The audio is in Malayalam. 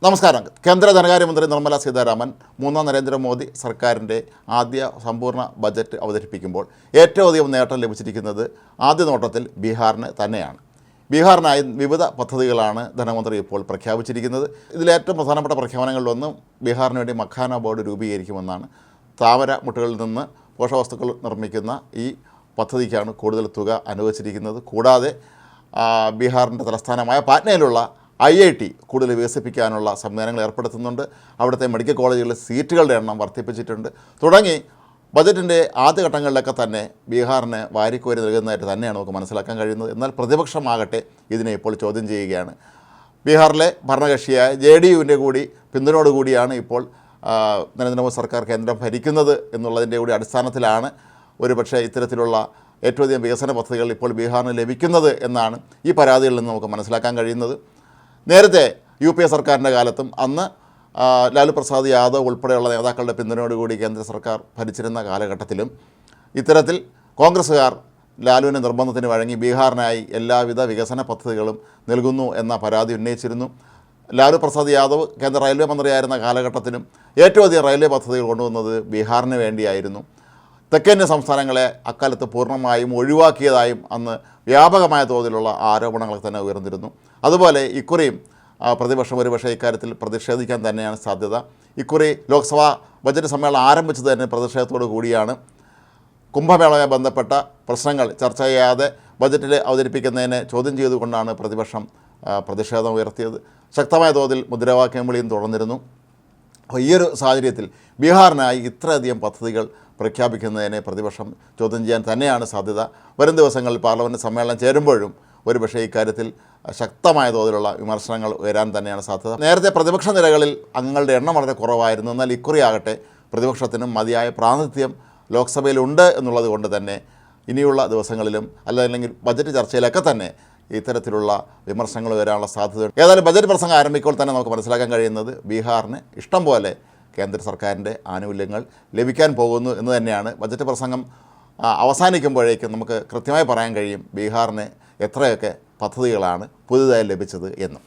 നമസ്കാരം. കേന്ദ്ര ധനകാര്യമന്ത്രി നിർമ്മല സീതാരാമൻ മൂന്നാം നരേന്ദ്രമോദി സർക്കാരിൻ്റെ ആദ്യ സമ്പൂർണ്ണ ബജറ്റ് അവതരിപ്പിക്കുമ്പോൾ ഏറ്റവും അധികം നേട്ടം ലഭിച്ചിരിക്കുന്നത് ആദ്യ നോട്ടത്തിൽ ബീഹാറിന് തന്നെയാണ്. ബീഹാറിനായി വിവിധ പദ്ധതികളാണ് ധനമന്ത്രി ഇപ്പോൾ പ്രഖ്യാപിച്ചിരിക്കുന്നത്. ഇതിലേറ്റവും പ്രധാനപ്പെട്ട പ്രഖ്യാപനങ്ങളിലൊന്നും ബീഹാറിന് വേണ്ടി മഖാന ബോർഡ് രൂപീകരിക്കുമെന്നാണ്. താമര മുട്ടുകളിൽ നിന്ന് പോഷകവസ്തുക്കൾ നിർമ്മിക്കുന്ന ഈ പദ്ധതിക്കാണ് കൂടുതൽ തുക അനുവദിച്ചിരിക്കുന്നത്. കൂടാതെ ബീഹാറിൻ്റെ തലസ്ഥാനമായ പാറ്റ്നയിലുള്ള IIT കൂടുതൽ വികസിപ്പിക്കാനുള്ള സംവിധാനങ്ങൾ ഏർപ്പെടുത്തുന്നുണ്ട്. അവിടുത്തെ മെഡിക്കൽ കോളേജുകളിലെ സീറ്റുകളുടെ എണ്ണം വർദ്ധിപ്പിച്ചിട്ടുണ്ട്. തുടങ്ങി ബജറ്റിൻ്റെ ആദ്യഘട്ടങ്ങളിലൊക്കെ തന്നെ ബീഹാറിന് വാരിക്കോരി നൽകുന്നതായിട്ട് തന്നെയാണ് നമുക്ക് മനസ്സിലാക്കാൻ കഴിയുന്നത്. എന്നാൽ പ്രതിപക്ഷമാകട്ടെ ഇതിനെ ഇപ്പോൾ ചോദ്യം ചെയ്യുകയാണ്. ബീഹാറിലെ ഭരണകക്ഷിയായ JDUവിൻ്റെ കൂടി പിന്തുണയോടുകൂടിയാണ് ഇപ്പോൾ നരേന്ദ്രമോദി സർക്കാർ കേന്ദ്രം ഭരിക്കുന്നത് എന്നുള്ളതിൻ്റെ കൂടി അടിസ്ഥാനത്തിലാണ് ഒരുപക്ഷെ ഇത്തരത്തിലുള്ള ഏറ്റവും അധികം വികസന പദ്ധതികൾ ഇപ്പോൾ ബീഹാറിന് ലഭിക്കുന്നത് എന്നാണ് ഈ പരാതികളിൽ നിന്ന് നമുക്ക് മനസ്സിലാക്കാൻ കഴിയുന്നത്. നേരത്തെ UPA സർക്കാരിൻ്റെ കാലത്തും അന്ന് ലാലു പ്രസാദ് യാദവ് ഉൾപ്പെടെയുള്ള നേതാക്കളുടെ പിന്തുണയോടുകൂടി കേന്ദ്ര സർക്കാർ ഭരിച്ചിരുന്ന കാലഘട്ടത്തിലും ഇത്തരത്തിൽ കോൺഗ്രസ്സുകാർ ലാലുവിൻ്റെ നിർബന്ധത്തിന് വഴങ്ങി ബീഹാറിനായി എല്ലാവിധ വികസന പദ്ധതികളും നൽകുന്നു എന്ന പരാതി ഉന്നയിച്ചിരുന്നു. ലാലു പ്രസാദ് യാദവ് കേന്ദ്ര റെയിൽവേ മന്ത്രിയായിരുന്ന കാലഘട്ടത്തിലും ഏറ്റവും അധികം റെയിൽവേ പദ്ധതികൾ കൊണ്ടുവന്നത് ബീഹാറിന് വേണ്ടിയായിരുന്നു. തെക്കേന്ത്യൻ സംസ്ഥാനങ്ങളെ അക്കാലത്ത് പൂർണ്ണമായും ഒഴിവാക്കിയതായും അന്ന് വ്യാപകമായ തോതിലുള്ള ആരോപണങ്ങളൊക്കെ തന്നെ ഉയർന്നിരുന്നു. അതുപോലെ ഇക്കുറിയും പ്രതിപക്ഷം ഒരുപക്ഷെ ഇക്കാര്യത്തിൽ പ്രതിഷേധിക്കാൻ തന്നെയാണ് സാധ്യത. ഇക്കുറി ലോക്സഭാ ബജറ്റ് സമ്മേളനം ആരംഭിച്ചത് തന്നെ പ്രതിഷേധത്തോടു കൂടിയാണ്. കുംഭമേളയുമായി ബന്ധപ്പെട്ട പ്രശ്നങ്ങൾ ചർച്ച ചെയ്യാതെ ബജറ്റിൽ അവതരിപ്പിക്കുന്നതിനെ ചോദ്യം ചെയ്തുകൊണ്ടാണ് പ്രതിപക്ഷം പ്രതിഷേധം ഉയർത്തിയത്. ശക്തമായ തോതിൽ മുദ്രാവാക്യം വിളിയും തുടർന്നിരുന്നു. അപ്പോൾ ഈയൊരു സാഹചര്യത്തിൽ ബീഹാറിനായി ഇത്രയധികം പദ്ധതികൾ പ്രഖ്യാപിക്കുന്നതിനെ പ്രതിപക്ഷം ചോദ്യം ചെയ്യാൻ തന്നെയാണ് സാധ്യത. വരും ദിവസങ്ങളിൽ പാർലമെൻറ്റ് സമ്മേളനം ചേരുമ്പോഴും ഒരുപക്ഷെ ഇക്കാര്യത്തിൽ ശക്തമായ തോതിലുള്ള വിമർശനങ്ങൾ ഉയരാൻ തന്നെയാണ് സാധ്യത. നേരത്തെ പ്രതിപക്ഷ നിരകളിൽ അംഗങ്ങളുടെ എണ്ണം വളരെ കുറവായിരുന്നു. എന്നാൽ ഇക്കുറിയാകട്ടെ പ്രതിപക്ഷത്തിനും മതിയായ പ്രാതിനിധ്യം ലോക്സഭയിലുണ്ട് എന്നുള്ളത് കൊണ്ട് തന്നെ ഇനിയുള്ള ദിവസങ്ങളിലും അല്ലെങ്കിൽ ബജറ്റ് ചർച്ചയിലൊക്കെ തന്നെ ഇത്തരത്തിലുള്ള വിമർശനങ്ങൾ വരാനുള്ള സാധ്യതയുണ്ട്. ഏതായാലും ബജറ്റ് പ്രസംഗം ആരംഭിക്കുമ്പോൾ തന്നെ നമുക്ക് മനസ്സിലാക്കാൻ കഴിയുന്നത് ബീഹാറിന് ഇഷ്ടം പോലെ കേന്ദ്ര സർക്കാരിൻ്റെ ആനുകൂല്യങ്ങൾ ലഭിക്കാൻ പോകുന്നു എന്ന് തന്നെയാണ്. ബജറ്റ് പ്രസംഗം അവസാനിക്കുമ്പോഴേക്കും നമുക്ക് കൃത്യമായി പറയാൻ കഴിയും ബീഹാറിന് എത്രയൊക്കെ പദ്ധതികളാണ് പുതുതായി ലഭിച്ചത് എന്ന്.